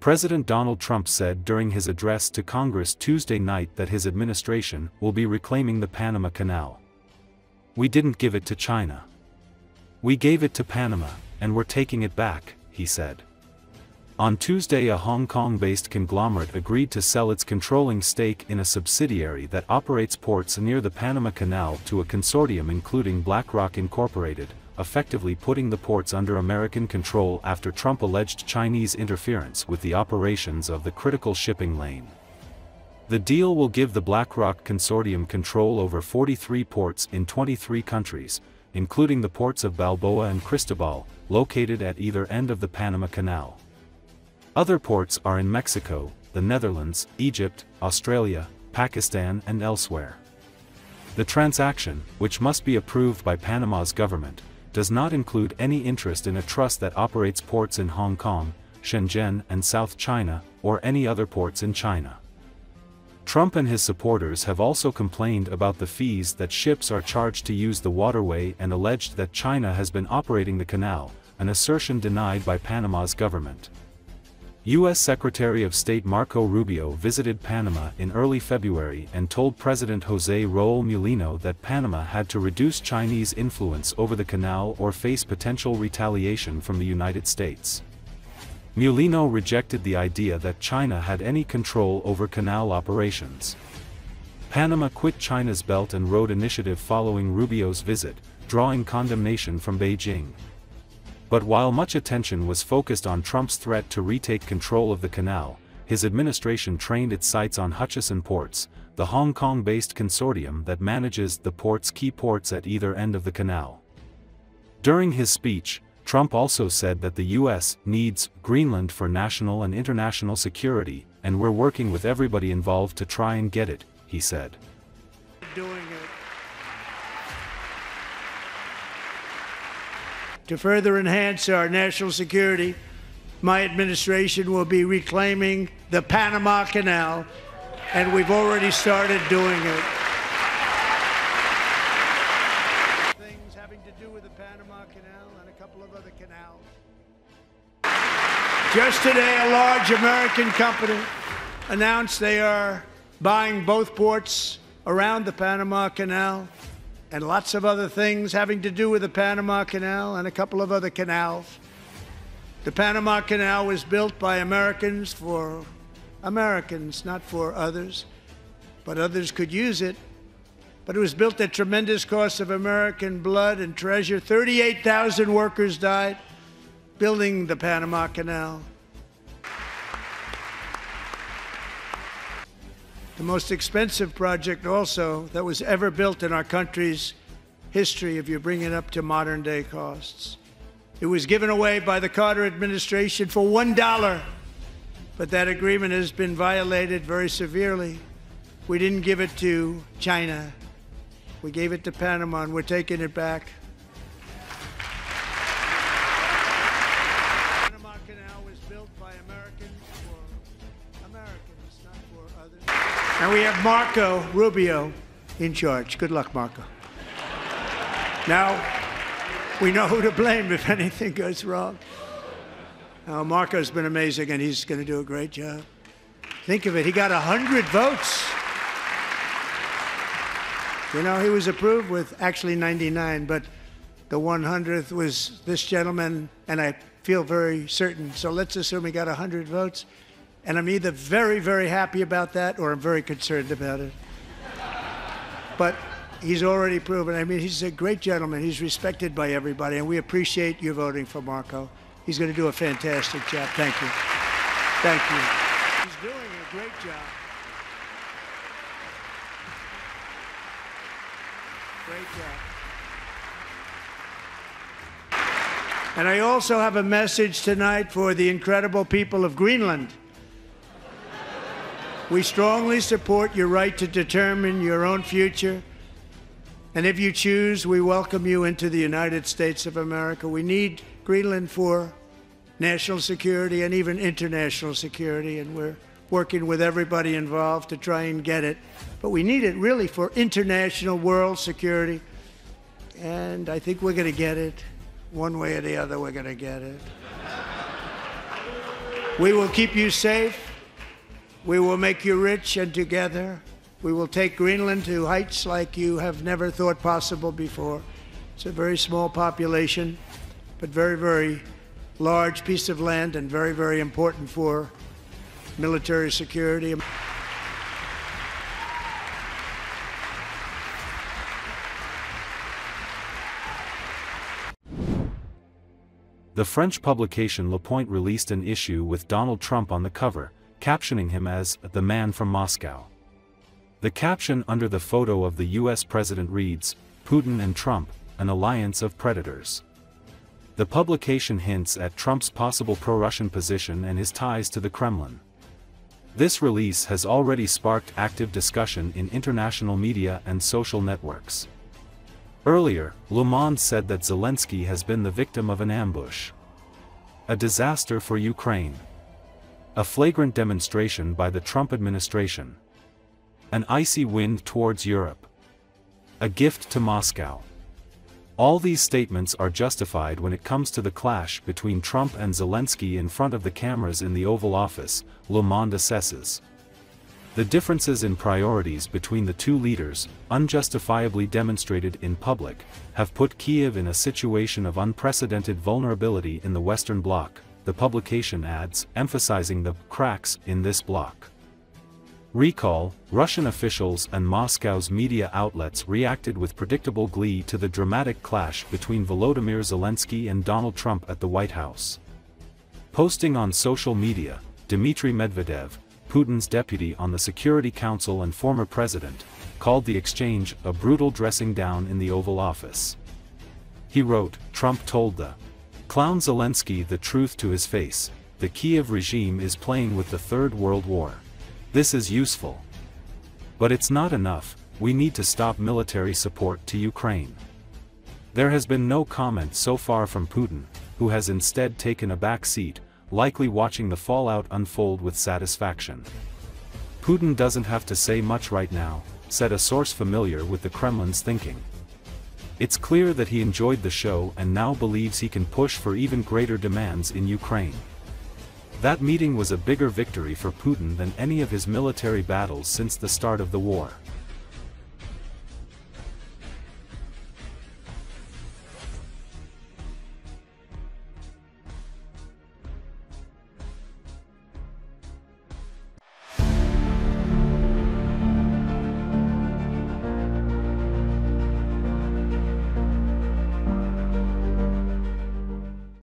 President Donald Trump said during his address to Congress Tuesday night that his administration will be reclaiming the Panama Canal. "We didn't give it to China. We gave it to Panama, and we're taking it back," he said. On Tuesday, a Hong Kong-based conglomerate agreed to sell its controlling stake in a subsidiary that operates ports near the Panama Canal to a consortium including BlackRock Inc., effectively putting the ports under American control after Trump alleged Chinese interference with the operations of the critical shipping lane. The deal will give the BlackRock consortium control over 43 ports in 23 countries, including the ports of Balboa and Cristobal, located at either end of the Panama Canal. Other ports are in Mexico, the Netherlands, Egypt, Australia, Pakistan and elsewhere. The transaction, which must be approved by Panama's government, does not include any interest in a trust that operates ports in Hong Kong, Shenzhen and South China, or any other ports in China. Trump and his supporters have also complained about the fees that ships are charged to use the waterway and alleged that China has been operating the canal, an assertion denied by Panama's government. U.S. Secretary of State Marco Rubio visited Panama in early February and told President José Raúl Mulino that Panama had to reduce Chinese influence over the canal or face potential retaliation from the United States. Mulino rejected the idea that China had any control over canal operations. Panama quit China's Belt and Road Initiative following Rubio's visit, drawing condemnation from Beijing. But while much attention was focused on Trump's threat to retake control of the canal, his administration trained its sights on Hutchison Ports, the Hong Kong-based consortium that manages the port's key ports at either end of the canal. During his speech, Trump also said that the U.S. needs Greenland for national and international security, and we're working with everybody involved to try and get it, he said. To further enhance our national security, my administration will be reclaiming the Panama Canal, and we've already started doing it. Things having to do with the Panama Canal and a couple of other canals. Just today, a large American company announced they are buying both ports around the Panama Canal, and lots of other things having to do with the Panama Canal and a couple of other canals. The Panama Canal was built by Americans for Americans, not for others, but others could use it. But it was built at tremendous cost of American blood and treasure. 38,000 workers died building the Panama Canal. The most expensive project also that was ever built in our country's history, if you bring it up to modern day costs. It was given away by the Carter administration for $1, but that agreement has been violated very severely. We didn't give it to China. We gave it to Panama, and we're taking it back. The Panama Canal was built by Americans for Americans, not for others. And we have Marco Rubio in charge. Good luck, Marco. Now, we know who to blame if anything goes wrong. Marco's been amazing, and he's going to do a great job. Think of it, he got 100 votes. You know, he was approved with actually 99, but the 100th was this gentleman, and I feel very certain. So let's assume he got 100 votes. And I'm either very, very happy about that or I'm very concerned about it. But he's already proven. I mean, he's a great gentleman. He's respected by everybody, and we appreciate you voting for Marco. He's going to do a fantastic job. Thank you. Thank you. He's doing a great job. Great job. And I also have a message tonight for the incredible people of Greenland. We strongly support your right to determine your own future. And if you choose, we welcome you into the United States of America. We need Greenland for national security and even international security, and we're working with everybody involved to try and get it. But we need it really for international world security. And I think we're going to get it. One way or the other, we're going to get it. We will keep you safe. We will make you rich, and together we will take Greenland to heights like you have never thought possible before. It's a very small population, but very, very large piece of land and very, very important for military security. The French publication Le Point released an issue with Donald Trump on the cover, captioning him as "the man from Moscow." The caption under the photo of the US president reads, "Putin and Trump, an alliance of predators." The publication hints at Trump's possible pro-Russian position and his ties to the Kremlin. This release has already sparked active discussion in international media and social networks. Earlier, Le Monde said that Zelensky has been the victim of an ambush. A disaster for Ukraine. A flagrant demonstration by the Trump administration. An icy wind towards Europe. A gift to Moscow. All these statements are justified when it comes to the clash between Trump and Zelensky in front of the cameras in the Oval Office, Le Monde assesses. The differences in priorities between the two leaders, unjustifiably demonstrated in public, have put Kyiv in a situation of unprecedented vulnerability in the Western Bloc, the publication adds, emphasizing the cracks in this bloc. Recall, Russian officials and Moscow's media outlets reacted with predictable glee to the dramatic clash between Volodymyr Zelensky and Donald Trump at the White House. Posting on social media, Dmitry Medvedev, Putin's deputy on the Security Council and former president, called the exchange a brutal dressing down in the Oval Office. He wrote, "Trump told the clown Zelensky the truth to his face, the Kiev regime is playing with the Third World War. This is useful. But it's not enough, we need to stop military support to Ukraine." There has been no comment so far from Putin, who has instead taken a back seat, likely watching the fallout unfold with satisfaction. "Putin doesn't have to say much right now," said a source familiar with the Kremlin's thinking. "It's clear that he enjoyed the show and now believes he can push for even greater demands in Ukraine." That meeting was a bigger victory for Putin than any of his military battles since the start of the war.